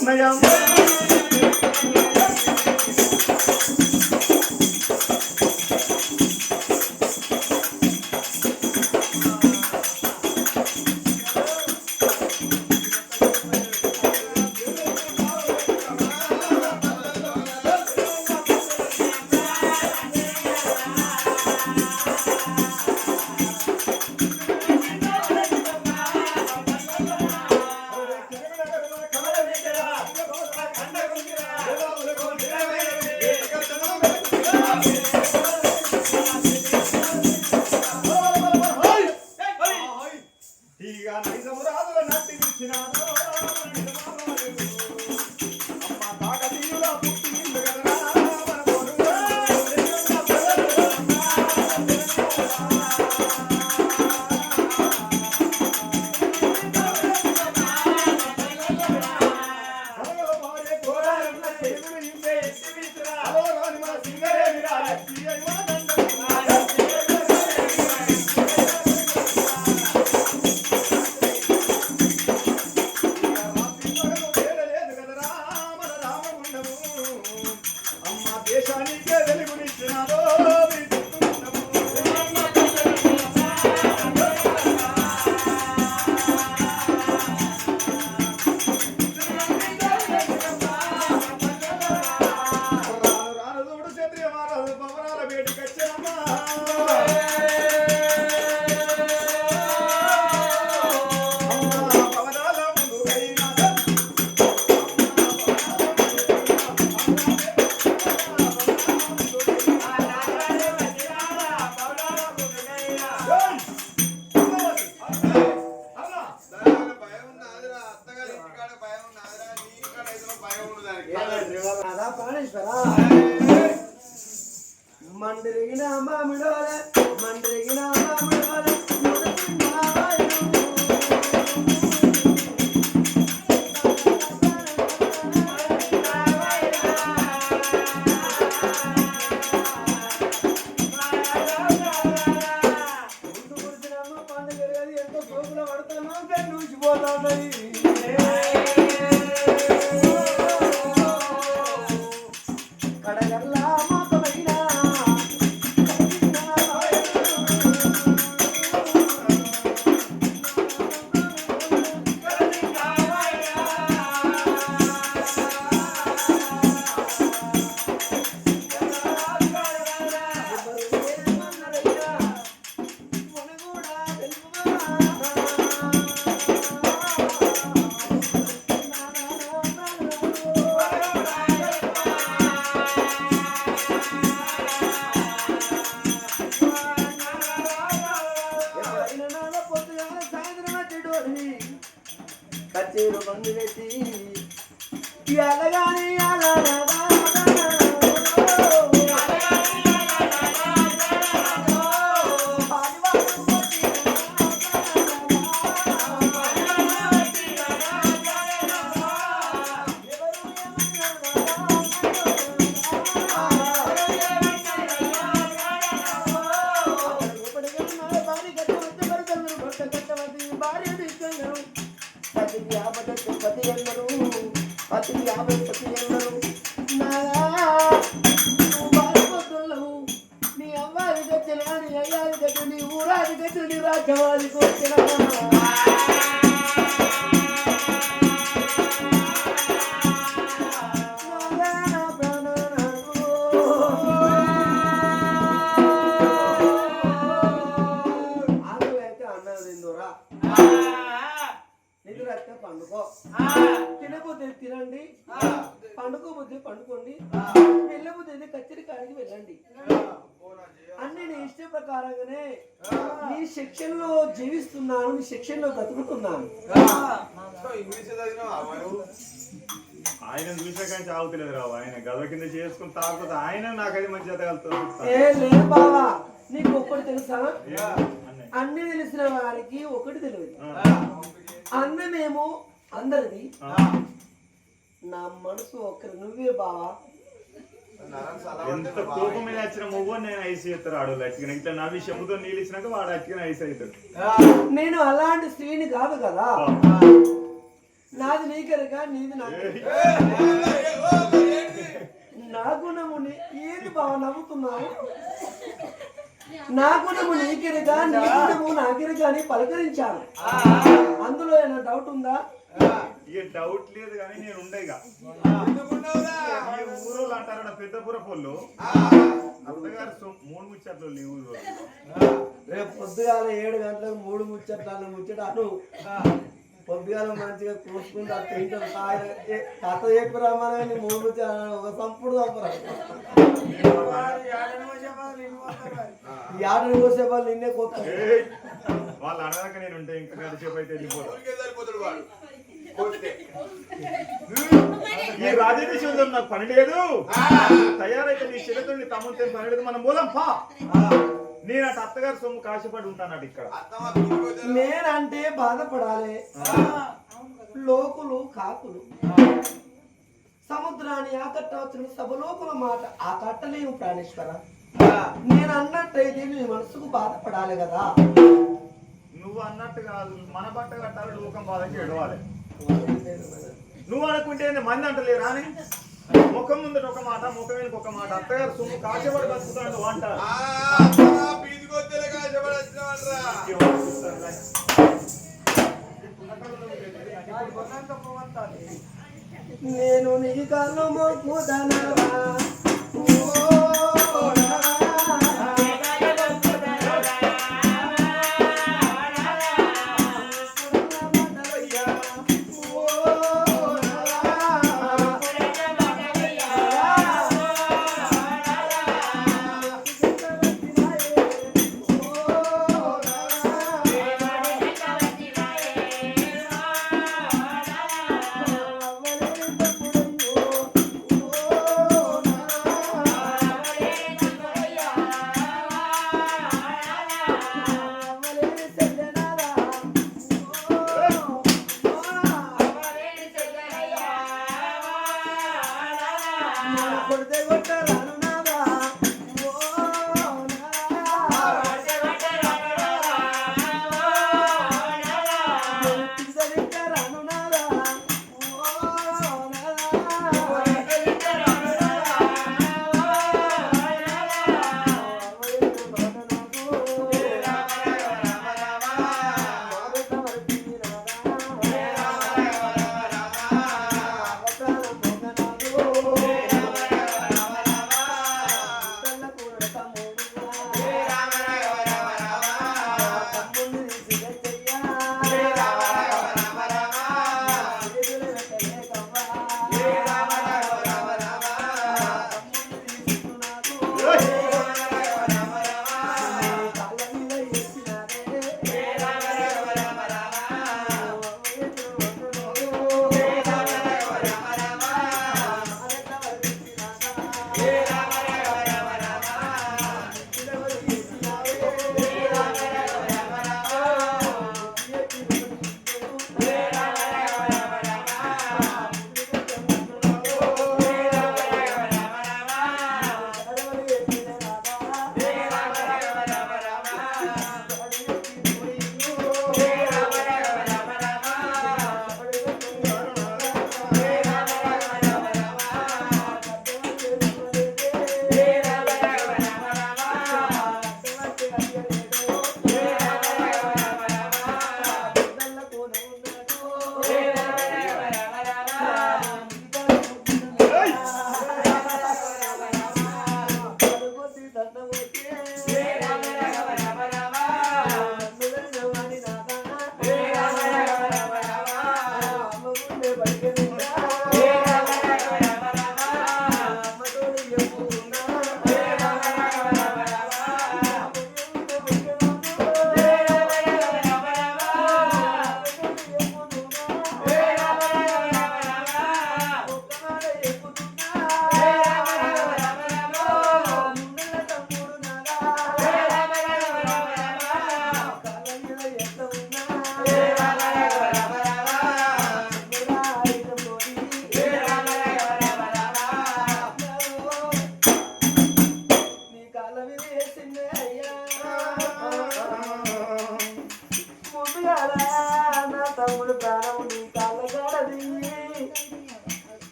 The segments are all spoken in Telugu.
ఉన్నాయా మండ్రిగిన మామిడోలే మండ్రిగిన మామిడోలే పండుగ ఎంతో సోకులో పడుతున్నాం చూసిపోతాయి కచేరు బంధు పెట్టి ఎలాగాని నీ అమ్మాయి గచ్చిన నీ అయ్యారి గచ్చు నీ ఊరాది గచ్చు నీ రాజ్యవాదికి వచ్చిన ఆకలైతే అన్నది తిందురా నిద్రస్తే పండుకో తినబుద్ధి తినండి పండుకోబుద్ధి పండుకోండి వెళ్ళబుద్ధి కచ్చరి కాడికి వెళ్ళండి అన్ని నీ ఇష్ట ప్రకారంగానే నీ శిక్షణలో జీవిస్తున్నాను నీ శిక్షణలో బతుకుతున్నాను ఆయన చూసాక చావుతలేదు రావు ఆయన గద కింద చేసుకుని తాగుతుంది ఆయన నాకైతే మంచి ఏ లేదు బావా నీకు ఒక్కటి తెలుసా అన్ని తెలిసిన వారికి ఒకటి తెలియదు అన్నమేమో అందరిది నా మనసు ఒక్కరు నువ్వే బావా ఎంత కోపం మీద వచ్చిన మువ్వ నేను ఐస్ చేస్తాడు ఆడవాళ్ళు అచ్చిగా ఇట్లా నా విషయంతో నీళ్ళు ఇచ్చినాక వాడు అచ్చిగా ఐస్ అవుతాడు నేను అలాంటి స్త్రీని కాదు కదా నాది నీకెరక నీది నాకు నా గుణము ఏంది బావ నవ్వుతున్నావు? నా గుణము నీకెరక నీ గుణము నాకెరక అని పలకరించాను. అందులో ఏమైనా డౌట్ ఉందా? ఇక డౌట్ లేదు కానీ నేను ఉండేగా ఊరోళ్ళు అంటారు నా పెద్దపుర పొల్లు అత్తగారు 3 ముచ్చట్లు లేవు. రేపు పొద్దుగాల 7 గంటలకు 3 ముచ్చట్లు ముచ్చట అను పొద్దుగాల మంచిగా కూసుకుంటా తింటాం కథ చెప్పి రమ్మని 3 ముచ్చట్లు ఒక సంపుడు తప్పరా యాడని కోసే వాళ్ళు నిన్నే కొత్త వాళ్ళు అనదాక నేను ఉంటే ఇంకా గడిచేపు అయితే వెళ్ళిపోతాడు. ఈ రాజదేశంలో నాకు పని లేదు, తయారైతే నీ చెల్లెతో నీ తమ్ముతో పని లేదు, మనం పోదాం పా. నేను అటు అత్తగారి సొమ్ము కాశపడి ఉంటాను ఇక్కడ. నేనంటే బాధపడాలి. లోకులు కాకులు సముద్రాన్ని ఆకట్టవచ్చిన సభలోకుల మాట ఆ కట్టలేవు ప్రాణేశ్వర. నేను అన్నట్టయితే నీ మనసుకు బాధపడాలి కదా. నువ్వు అన్నట్టు కాదు, మన బట్ట కట్టాలి, లోకం బాధకి ఎడవాలి. నువ్వు అనుకుంటే మంది అంటలేరా అని ముఖం ముందట ఒక మాట, ముఖం వెనుక ఒక మాట. అత్తగారు సొమ్ము కాశపడి బతుకుతాడు అంటారు. నేను నీ కళ్ళు మొక్కుదనవా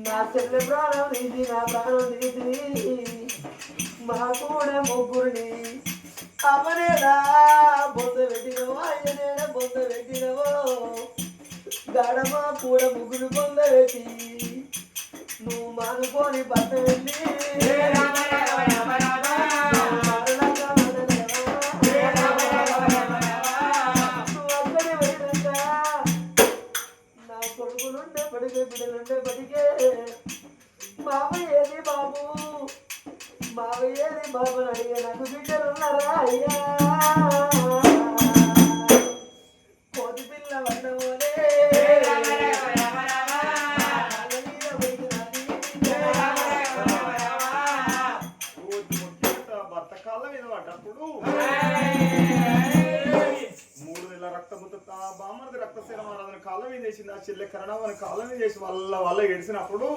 నా చెల్లె ప్రాణం తీసి నా ప్రాణం తీసి మా కూడా ముగ్గురిని అమ్మనేడా బొంద పెట్టినవో అయ్యనేడా బొంద పెట్టినవో గడమా కూడా ముగ్గురు బొంద పెట్టి నువ్వు మానుకొని పట్ట వెళ్ళి నా కొడుకులుండే పడిగే బిడ్డలుండే పడిగే మావయ్యేది బాబు మావయ్యేది బాబు అని అడిగే నాకు బిడ్డలున్నారా అయ్యా కోతి పిల్ల వన్నమోనే భర్త కాళ్ళ మీద పడ్డప్పుడు 3 నెలల రక్తముతో బామ్మది రక్తశీలం అన్నదని కాళ్ళ మీద వేసింది ఆ చెల్లె కరణం కాళ్ళ మీద చేసి వాళ్ళ ఏడిసినప్పుడు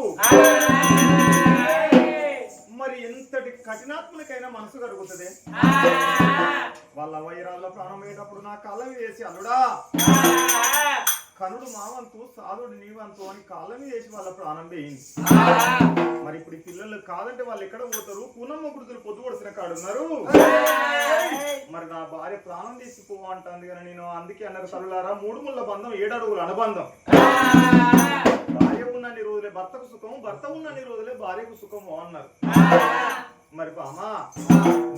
మరి ఎంతటి కఠినాత్ములకైనా మనసు కరుగుతుంది వాళ్ళ వైరాల్లో ప్రాణం అయ్యేటప్పుడు నా కాళ్ళ మీద వేసి అల్లుడా కనుడు మావంతు సాధుడు నీవంతు అని కాళ్ళ మీద వేసి వాళ్ళ ప్రాణం వేయింది మరి ఇప్పుడు ఈ పిల్లలు కాదంటే వాళ్ళు ఎక్కడ పోతారు పూనమ్మ గుర్తులు పొద్దు పొడిసిన కాడున్నారు మరి నా భార్య ప్రాణం తీసిపో అంటుంది కానీ నేను అందుకే అన్నారు తల్లులారా 3 ముళ్ళ బంధం 7 అడుగుల అనుబంధం భార్య ఉన్నన్ని రోజులే భర్తకు సుఖం భర్త ఉన్నన్ని రోజులే భార్యకు సుఖము అన్నారు మరి బామా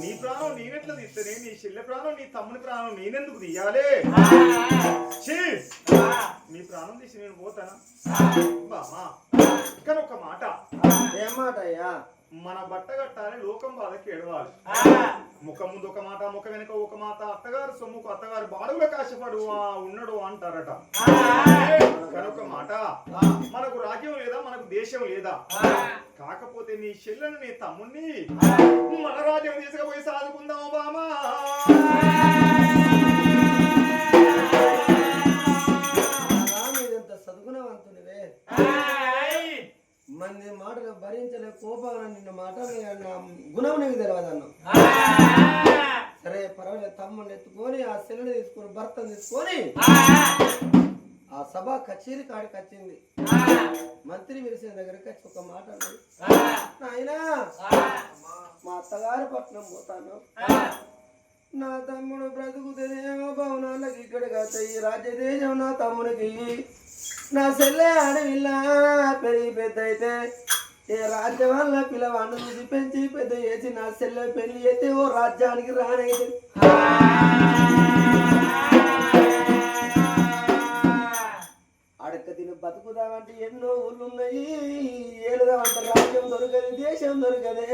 నీ ప్రాణం నేనెట్లా తీస్తేనే నీ చెల్లె ప్రాణం నీ తమ్ముని ప్రాణం నేనెందుకు తీయాలి నీ ప్రాణం తీసి నేను పోతానా బామా ఇక్కడ ఒక మాట ఏం మాట అయ్యా మన బట్ట కట్టాలి లోకం బాధకి ఎడవాలి ముఖం ముందు ఒక మాట ముఖం వెనుక ఒక మాట అత్తగారు సొమ్ముకు అత్తగారు బాడుగుల కాశపడు ఉన్నాడు అంటారట కనుక మాట మనకు రాజ్యం లేదా మనకు దేశం లేదా కాకపోతే నీ చెల్లెను నీ తమ్ముణ్ణి మన రాజ్యం తీసుకుపోయి సాదుకుందాం బామా చదువుకునేవంతునివే మంది మాటలు భరించలే కోపాలను నిన్న మాట నా గుణం నీకు తెలియదు అన్నావు సరే పర్వాలేదు తమ్ముడిని ఎత్తుకొని ఆ సెల్లుని తీసుకొని భర్తను తీసుకొని ఆ సభ కచేరీ కాడికి వచ్చింది మంత్రి విరిసిన దగ్గరికి వచ్చి ఒక మాట అన్నది నాయనా మా అత్తగారి పట్నం పోతాను నా తమ్ముడు బ్రతుకుతేనేమో భవనాలకి ఇక్కడికి వస్తాయి రాజ్యదేశం నా తమ్ముడికి నా సెల్లె అడవిలా పెరిగి పెద్ద అయితే ఏ రాజ్యం వల్ల పిల్లవాడిని చూసి పెంచి పెద్ద చేసి నా సెల్లె పెళ్లి అయితే ఓ రాజ్యానికి రానైతే అడక్క తిని బతుకుదామంటే ఎన్నో ఊళ్ళున్నాయి ఏలుదామంటే రాజ్యం దొరకదు దేశం దొరకదే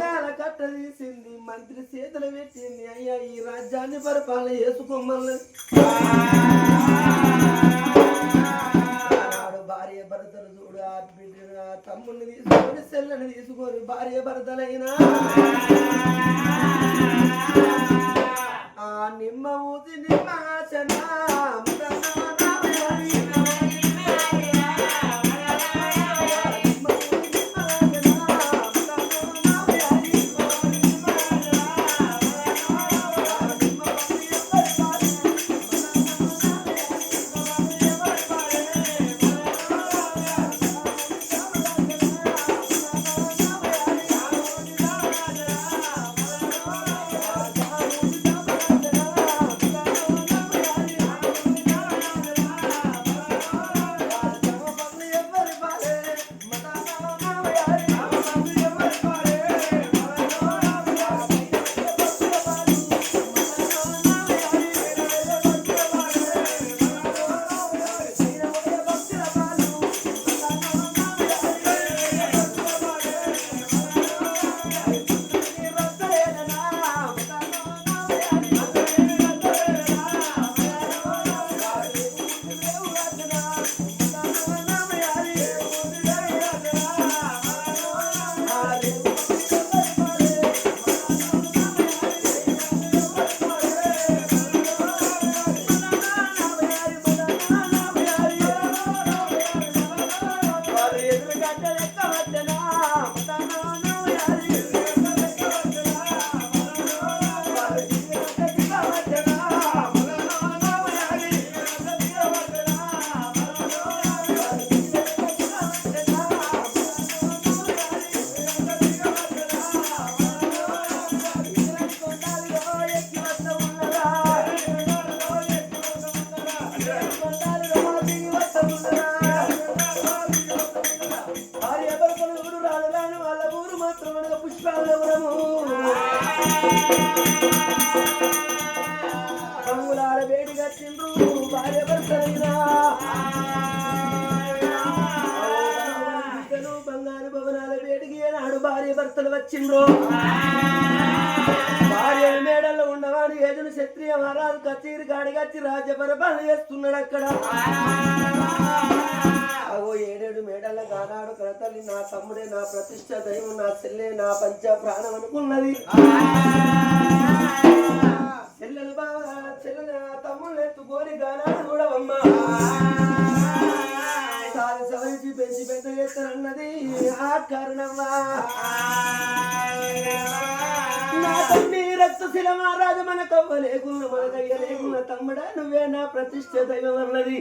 నాన్న కట్ట తీసింది మంత్రి చేతులు పెట్టింది అయ్యా ఈ రాజ్యాన్ని పరిపాలన చేసుకోమని భార్య భర్తలు చూడు ఆ బిడ్డను ఆ తమ్ముడిని తీసుకొని సెల్లని తీసుకొని భార్య భర్తలైనా ఆ నిమ్మ ఊసి నిమ్మ ఆశనా భార్య భర్తలు ఊరు రాను రాను వాళ్ళ ఊరు మాత్రం అనగా పుష్పాలవరము రంగులాల వేడి కట్టిండ్రు భార్య భర్తలైనా బంగారు భవనాల వేడికి ఏనాడు భార్య భర్తలు వచ్చిండ్రు భార్య మేడల్లో ఉన్నవాడు ఏజును క్షత్రియ మహారాజు కచేరి గాడిగచ్చి రాజ్య పరిపాలన చేస్తున్నాడు అక్కడ అగో ఏడేడు మేడల గానాడు కడతల్లి నా తమ్ముడే నా ప్రతిష్ట దైవం నా చెల్లె నా పంచ ప్రాణం అనుకున్నది చెల్లెలు బాగా చెల్లెలు నా తమ్ముళ్ళు ఎత్తుకొని గానాడు చూడవమ్మా సవరించి పెంచి పెద్ద చేస్తానన్నది ఆ కారణమా నా తమ్మి రక్తశిల మహారాజు మన కవ్వ లేకున్న మన దయ్య లేకున్న తమ్ముడా నువ్వే నా ప్రతిష్ట దైవం అన్నది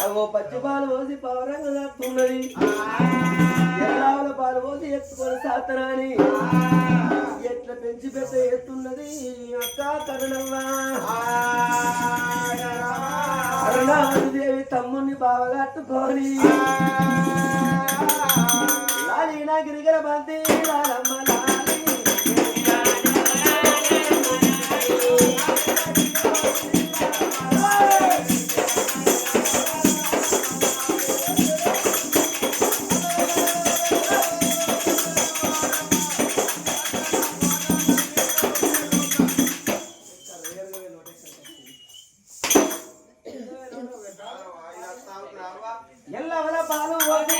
అవో పచ్చి పాలు పోసి పవరంగా దాస్తున్నది ఎల్లావుల పాలు పోసి ఎత్తుకొని సాతనాని ఎట్లా పెంచి పెద్ద ఎత్తున్నది అక్క కరుణవ్వా అరుణాదేవి తమ్ముని బావగట్టుకొని లాలీనా గిరిగర బంతి లాలమ్మ లాలి ఎల్లవల పాలు పోసి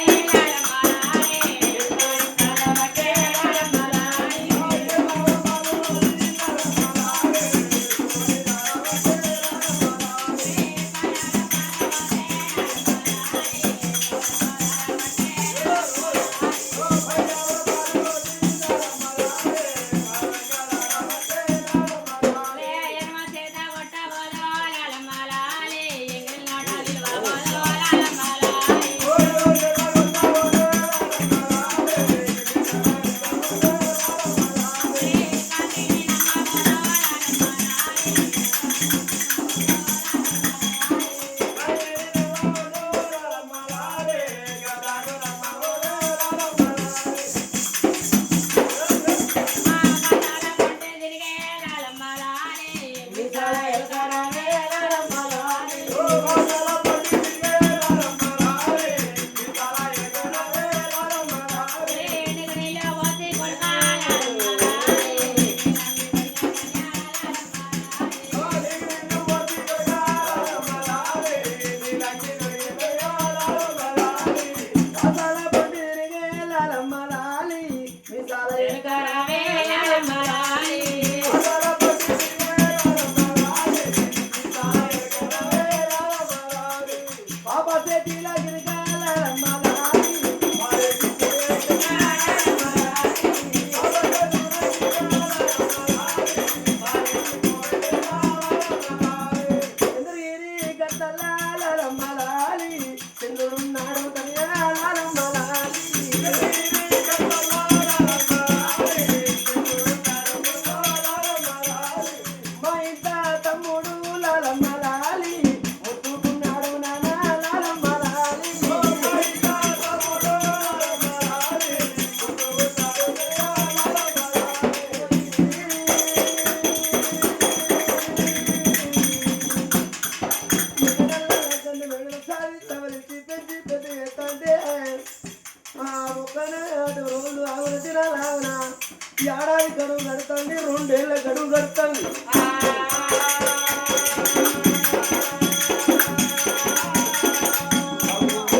ఏడాది గడువు కడతాండి 2 ఏళ్ళ గడువు కడతాండి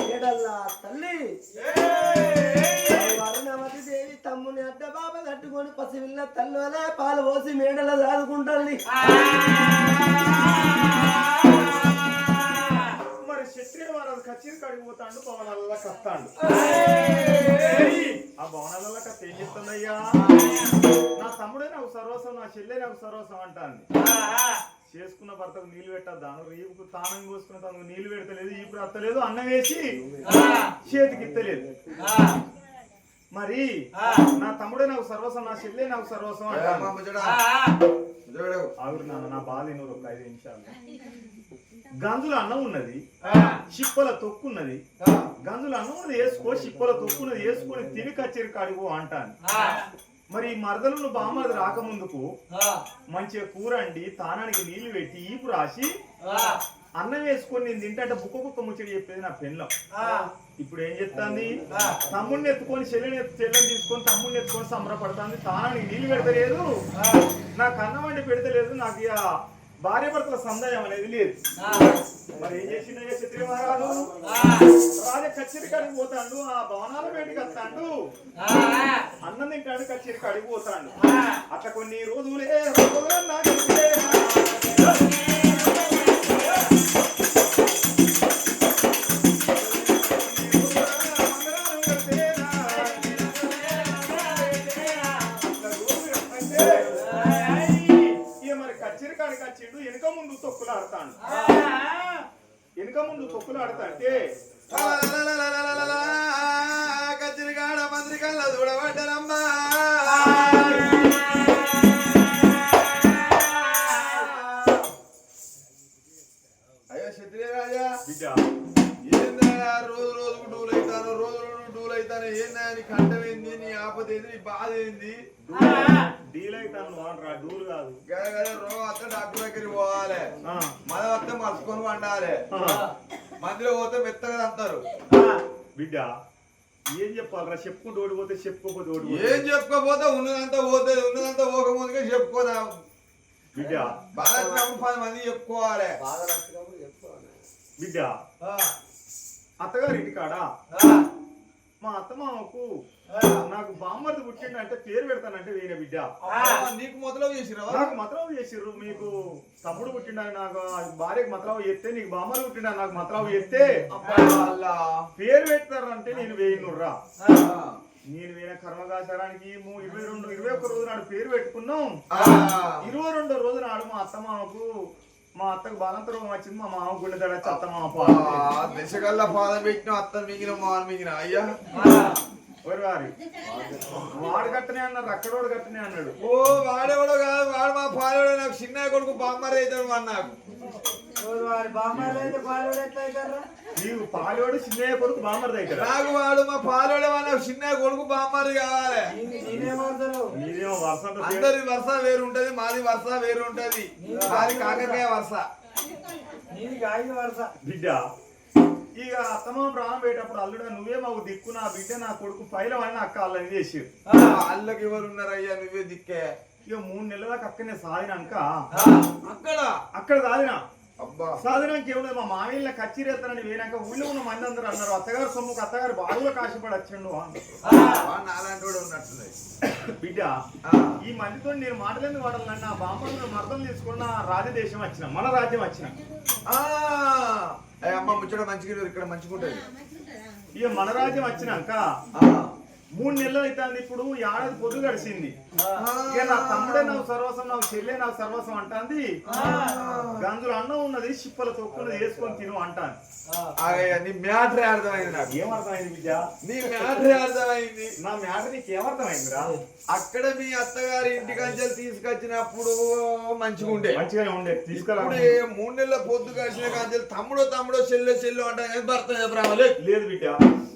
ఏడల్లా తల్లి అరుణవతి దేవి తమ్ముని అడ్డ బాబా కట్టుకొని పసివిల్ల తల్లి పాలు పోసి మేడల దాదుకుంటుంది క్షత్రియ వారాలు కచేరి కాడికి పోతాడు భవనాలలో కస్తాడు ఆ భవనాలలో కత్త ఏం చెప్తుందయ్యా నా తమ్ముడే నాకు సర్వస్వం నా చెల్లె నాకు సర్వస్వం అంటాను చేసుకున్న భర్తకు నీళ్లు పెట్టద్దాను రీపుకు తానం కోసుకున్న తనకు నీళ్లు పెడతలేదు ఇప్పుడు అత్తలేదు అన్నం వేసి చేతికి ఇత్తలేదు మరి నా తమ్ముడే నాకు సర్వస్వం నా చెల్లె నాకు సర్వస్వం అంటాను ఆగురు నాన్న నా బాధ నువ్వు ఒక 5 నిమిషాలు. గంజుల అన్నం ఉన్నది, చిప్పల తొక్కు ఉన్నది. గంజుల అన్నం ఉన్నది వేసుకో, చిప్పల తొక్కు ఉన్నది వేసుకొని తిని కచ్చేరి కాడిపో అంటాను. మరి ఈ మరదలు బామ్మది రాకముందుకు మంచిగా కూర అండి, తానానికి నీళ్లు పెట్టి ఈపు రాసి అన్నం వేసుకొని నేను తింటే బుక్క ముచ్చడి చెప్పేది నా పెళ్ళం. ఇప్పుడు ఏం చెప్తాంది? తమ్ముడిని ఎత్తుకొని చెల్లెని తీసుకొని తమ్ముడిని ఎత్తుకొని సంబరపడుతుంది. తానానికి నీళ్లు పెడతలేదు, నాకు అన్నం వండి పెడతలేదు, నాకు ఇక భార్య భర్తల సందాయం అనేది లేదు. మరి ఏం చేసిండే క్షత్రియ మహారాజు? రాజా కచ్చేరి కాడికి పోతాడు, ఆ భవనాల బయటికి వస్తాడు, అన్నం తింటాడు, కచ్చేరి కాడికి పోతాడు. అట్లా కొన్ని రోజులే వెనుక ముందు తొక్కులాడతాడు. వెనుక ముందు తొక్కులాడతాంటే కచ్చిరికాడ మంత్రికల్లా చూడబడ్డనమ్మా. అయ్యో క్షత్రియ రాజా, ఏందా రోజు రోజుకు డూల్ అవుతాను, డూల్ అవుతాను. ఏందా నీ కంఠం ఏంది, నీ ఆపద ఏంది, నీ బాధ ఏంది? డీల్ అవుతాను వాడరా, డూలు కాదు. రోజు వస్తే డాక్టర్ దగ్గరికి పోవాలి, మన వస్తే మర్చుకొని వండాలి, మందిలో పోతే మెత్తగా అంటారు. బిడ్డ ఏం చెప్పాలరా? చెప్పుకుంటూ ఓడిపోతే చెప్పుకోపోతే ఓడిపోతే ఏం చెప్పుకోపోతే ఉన్నదంతా పోతుంది, ఉన్నదంతా పోకముందుగా చెప్పుకోదా. బిడ్డ బాగా 10 మంది చెప్పుకోవాలి. బిడ్డ అత్తగారి ఇంటికాడ మా అత్తమామకు నాకు బామ్మర్ది పుట్టిండు అంటే పేరు పెడతానంటే వేరే బిడ్డ. నీకు మొదలవు చేసిరా? నాకు మతలవు చేసిర్రు. మీకు తమ్ముడు పుట్టిండని నాకు భార్యకు మతలవు చేస్తే, నీకు బామ్మర్ది పుట్టిండ నాకు మతలవు చేస్తే పేరు పెడతారంటే నేను వేయనుర్రా. నేను వేరే కర్మగాచారానికి 21 రోజు నాడు పేరు పెట్టుకున్నాం. 22వ రోజు నాడు మా అత్తమామకు, మా అత్తకు బాలంత రోగం వచ్చింది. మా మామ గుండె దడచ్చి అత్తమామ దశగల్లా పాదం పెట్టిన అత్త మిగిలిన మాన మిగిలిన అయ్యా వారి వాడు కట్టనే అన్నారు, అక్కడోడు కట్టనే అన్నాడు. ఓ వాడేవాడో కాదు, వాడు మా పాలేవాడు. నాకు చిన్న కొడుకు బామ్మర్ అవుతాడు వాడు. నాకు నీవు పాలేవాడు చిన్నయ్య కొడుకు బామ్మర్ దగ్గర. నాకు వాడు మా పాలేవాడే, నాకు చిన్న కొడుకు బామ్మర్ కావాలి. మీరేమో వరుస, అందరి వరుస వేరు ఉంటది, మాది వరుస వేరు ఉంటది. మాది కాకరకాయ వరుస. బిడ్డ ఇక అత్తమ్మ ప్రాణం పెట్టేటప్పుడు అల్లుడా నువ్వే మాకు దిక్కు, నా బిడ్డ నా కొడుకు పైలం అని అక్క అల్లని చేసి అల్లకి ఎవరు ఉన్నారయ్యా, నువ్వే దిక్కే. ఇక 3 నెలల దాకా అక్కనే సాధినాక అక్కడ సాధినా అబ్బా సాధినాక ఏముండదు. మా మామయ్య కచ్చిరేస్తానని వేనాక ఊళ్ళో ఉన్న మంది అందరూ అన్నారు, అత్తగారు సొమ్ముకు అత్తగారు బాగులో కాశపడి వచ్చండు నాలాంటి వాడు ఉన్నట్టున్నాయి. బిడ్డ ఈ మందితో నేను మాటలేందుకు వాడాలని నా బామ్మను మర్దలు తీసుకున్న రాజదేశం వచ్చిన, మన రాజ్యం వచ్చిన. అమ్మ ముచ్చట మంచిగా ఇక్కడ మంచిగా ఉంటది. ఇక మన రాజ్యం వచ్చినాక 3 నెలలు అవుతుంది. ఇప్పుడు ఏడాది పొద్దు గడిచింది. ఇక నా తమ్ముడే నాకు సర్వస్వం, నాకు చెల్లె నాకు సర్వస్వం అంటాంది. గంజులు అన్నం ఉన్నది, చిప్పల తొక్కున్నది వేసుకొని తిను అంటాను. నీ మ్యాటర్ అర్థమైంది. నాకు ఏమర్థమైంది బిడ్డ? నీ మ్యాటర్ అర్థమైంది. నా మ్యాటర్ నీకు ఏమర్థమైందిరా? అక్కడ మీ అత్తగారి ఇంటికి అంచెలు తీసుకొచ్చినప్పుడు మంచిగానే ఉండే తీసుకురా. 3 నెలల పొద్దు కలిసిన కంచెలు తమ్ముడో చెల్లె అంటే భర్త లేదు బిడ్డ.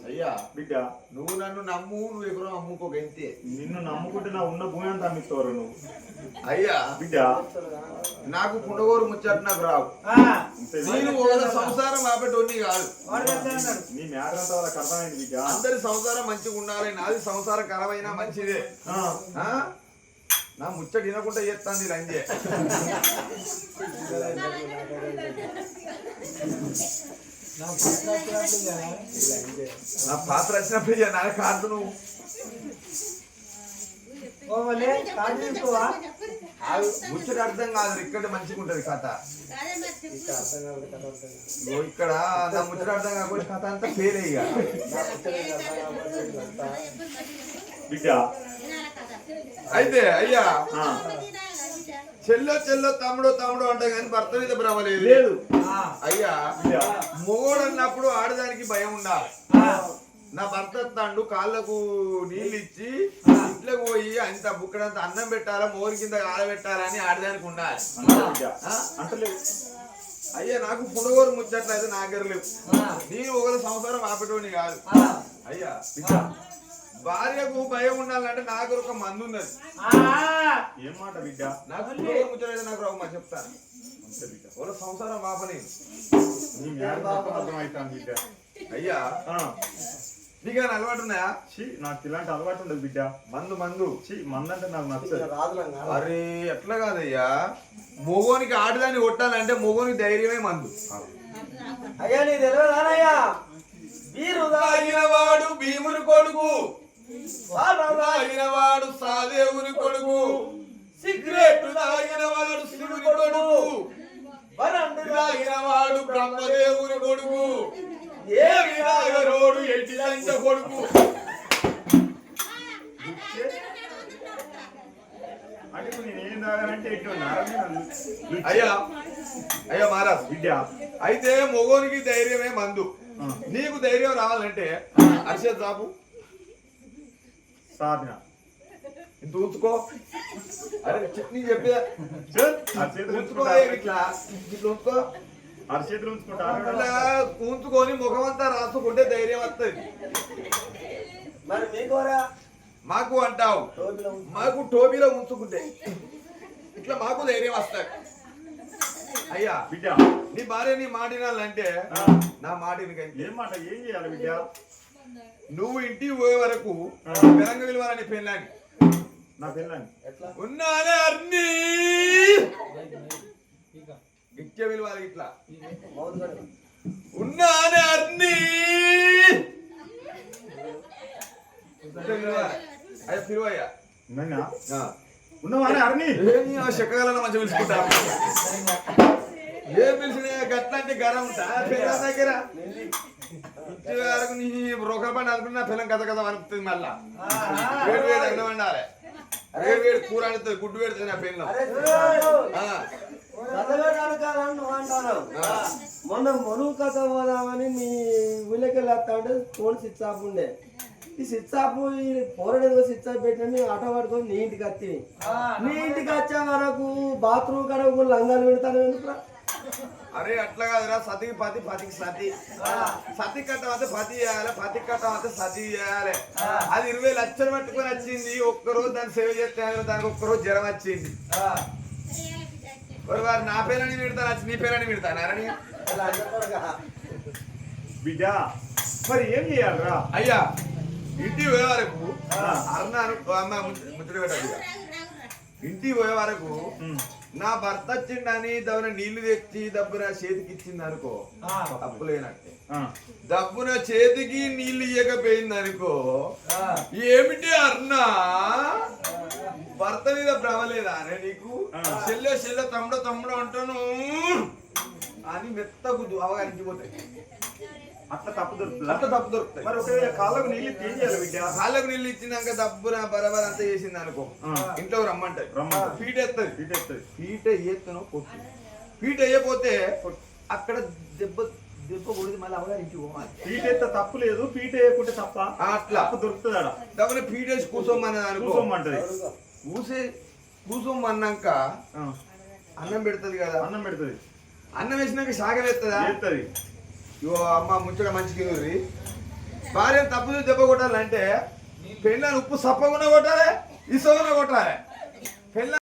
అయ్యా బిడ్డ నువ్వు నన్ను నమ్ము, నువ్వు ఎక్కడో అమ్ముకో గంతే. నిన్ను నమ్ముకుంటే నా ఉన్న భూమి అంతా అమ్మిస్తారు నువ్వు. అయ్యా బిడ్డ నాకు పుండగోరు ముచ్చట నాకు రావు. నేను ఒక సంసారం కాబట్టి ఉన్ని కాదు. నీ మ్యాటర్ అంతా వాళ్ళకి అర్థమైంది బిడ్డ. అందరి సంసారం మంచిగా ఉండాలి, నాది సంసారం ఖరాబైనా మంచిదే. నా ముచ్చట వినకుండా చేస్తాను లంజే. నా పాత్ర వచ్చినప్పుడు నా కాదు. నువ్వు ముచ్చట అర్థం కాదు, ఇక్కడ మంచిగా ఉంటది కథ. ఇక్కడ నా ముచ్చట అర్థం కాకుండా కథ అంతా ఫెయిల్ అయ్యా. బిడ్డ అయితే అయ్యా చెల్లో తమ్ముడు అంటే కానీ భర్త మీద భ్రమ లేదు. అయ్యా మొగోడు అన్నప్పుడు ఆడదానికి భయం ఉండాలి. నా భర్త తండు కాళ్ళకు నీళ్ళు ఇచ్చి ఇంట్లోకి పోయి అంత బుక్కడంత అన్నం పెట్టాలా మోరి కింద ఆడబెట్టాలని ఆడదానికి ఉండాలి. అంటలేవు అయ్యా నాకు పుడగోరు ముచ్చట్లయితే నా దగ్గర లేవు. నేను ఒకరి సంవత్సరం ఆపేటోని కాదు. అయ్యా భార్యకు భయం ఉండాలంటే నా దగ్గర ఒక మందు ఉన్నది. ఏం మాట బిడ్డ? నాకు పుడగోరు ముచ్చట్లయితే నాకు రావు మా చెప్తాను. ఒకరి సంవత్సరం ఆపని నీ మ్యారేజ్ అర్థమవుతాను బిడ్డ. అయ్యా నీకు అలవాటు ఉన్నాయా? నాకు ఇలాంటి అలవాటు ఉండదు బిడ్డ. మందు మందు మందంటే నాకు నచ్చదు. అరే ఎట్లా కాదయ్యా, మొగోనికి ఆడదాన్ని కొట్టాలంటే మొగోనికి ధైర్యమే మందు. అయ్యా నీ తెలియదానయ్యా, వీరు తాగిన వాడు భీముని కొడుకు, తాగిన వాడు సాదేవుని కొడుకు, సిగరెట్ తాగిన వాడు శివుని కొడుకు, తాగిన వాడు బ్రహ్మదేవుని కొడుకు, ఏ వినాయకుడు ఎట్టి లంచ కొడుకు. అంటే నేనేం తాగానంటే ఎటు అయ్యా అయ్యా మహారాజ్ బిడ్డ. అయితే మొగోనికి ధైర్యమే మందు. నీకు ధైర్యం రావాలంటే అర్షద్ బాబు సాధన ఇంత ఉంచుకో. అరే చట్నీ చెప్పే ఉంచుకో, ఇట్లా ఇట్లా ఉంచుకో. అరచేతులు ఉంచుకుంటా ఇట్లా ఉంచుకొని ముఖమంతా రాసుకుంటే ధైర్యం వస్తుంది. మరి మీకోరా మాకు అంటావు, మాకు టోపీలో ఉంచుకుంటే ఇట్లా మాకు ధైర్యం వస్తాయి. అయ్యా బిడ్డ, నీ భార్య నీ మాట వినాలంటే నా మాట వినకండి. ఏం మాట? ఏం చేయాలి బిడ్డ? నువ్వు ఇంటికి పోయే వరకు తెలంగాణ విలువాలని పెళ్ళాని నా పిల్లని ఉన్నానే అన్ని ఇచ్చే విలువాలి. ఇట్లా ఉన్నానే అన్ని అయ్యా పిలువయ్యా. ఉన్నవానే అర్ని చెక్కగలను మంచిగా పిలుచుకుంటా. ఏం పిలిచిన గట్ల అంటే గరం ఉంటా పిల్ల దగ్గర ఇచ్చే వరకు నీ రొక్కల పండు అనుకున్న పిల్లం కథ కథ అనుకుతుంది. మళ్ళా వేడి వేడి అన్నం వండాలి, వేడి వేడి కూర అనుతుంది, గుడ్డు పెడుతుంది నా పిల్లం. నువ్వు అంటాను. మొన్న మనువు కథ పోదామని నీ ఊళ్ళకెళ్ళి వస్తాడు. ఫోన్ స్విచ్ ఆఫ్ ఉండే. ఈ స్విచ్ ఆఫ్ ఈ పోరడేదో స్విచ్ ఆఫ్ పెట్టిన నీ ఆటో పట్టుకొని నీ ఇంటికి వచ్చి నీ ఇంటికి వచ్చే వరకు బాత్రూమ్ కాడ లంగాలు పెడతాను ఎందుకు? అరే అట్లా కాదురా, సతికి పతి పతికి సతి. సతి కట్టం అయితే పతి చేయాలి, పతి కట్టం అయితే సతి చేయాలి. అది 20 లక్షలు పట్టుకొని వచ్చింది. ఒక్కరోజు దాన్ని సేవ చేస్తే దానికి ఒక్కరోజు జ్వరం వచ్చింది. వారు నా పేరని పెడతాను, వచ్చి నీ పేరని పెడతాను. అరని బిడ్డ మరి ఏం చేయాలరా? అయ్యా ఇంటికి పోయే వరకు అన్నాను ముచ్చట పెట్టాలి. ఇంటికి పోయే వరకు నా భర్త వచ్చిండని దవ్వున నీళ్లు తెచ్చి దబ్బున చేతికి ఇచ్చింది అనుకో, తప్పులేనట్టే. దబ్బున చేతికి నీళ్లు ఇయ్యకపోయింది అనుకో, ఏమిటి అన్నా భర్త మీద భ్రమలేదా అనే నీకు? చెల్లె చెల్లె తమ్ముడు తమ్ముడు అంటాను అని మెత్తకు అవగారించిపోతాయి. అట్లా తప్పు దొరుకుతుంది. అట్లా తప్పు దొరుకుతాయి. మరి ఒకవేళ కాళ్ళకు నీళ్ళు ఏం చేయాలి బిడ్డ? కాళ్ళకు నీళ్ళు ఇచ్చినాక దబ్బున బరాబర్ అంతా చేసింది అనుకో, ఇంట్లో రమ్మంటాయి. ఫీట్ ఎత్తది, ఫీట్ ఎత్తను కొట్టు. ఫీట్ వేయపోతే అక్కడ దెబ్బ దెబ్బ కొడితే మళ్ళీ అవగారించి పోవాలి. ఫీట్ ఎత్తే తప్పు లేదు, ఫీట్ వేయకుంటే తప్ప అట్లా దొరుకుతుంది. ఆడ దబ్బున ఫీట్ వేసి కూర్చోమన్నది అనుకో, కూర్చోమన్నాక అన్నం పెడుతుంది కదా. అన్నం పెడుతుంది. అన్నం వేసినాక శాఖలు ఎత్తదా? ఎత్తది. ఇవో అమ్మ ముచ్చట మంచిగా భార్య తప్పు దెబ్బ కొట్టాలంటే పెళ్ళని ఉప్పు సప్పకుండా కొట్టాలి, ఇసుగున కొట్టాలి. పెళ్ళ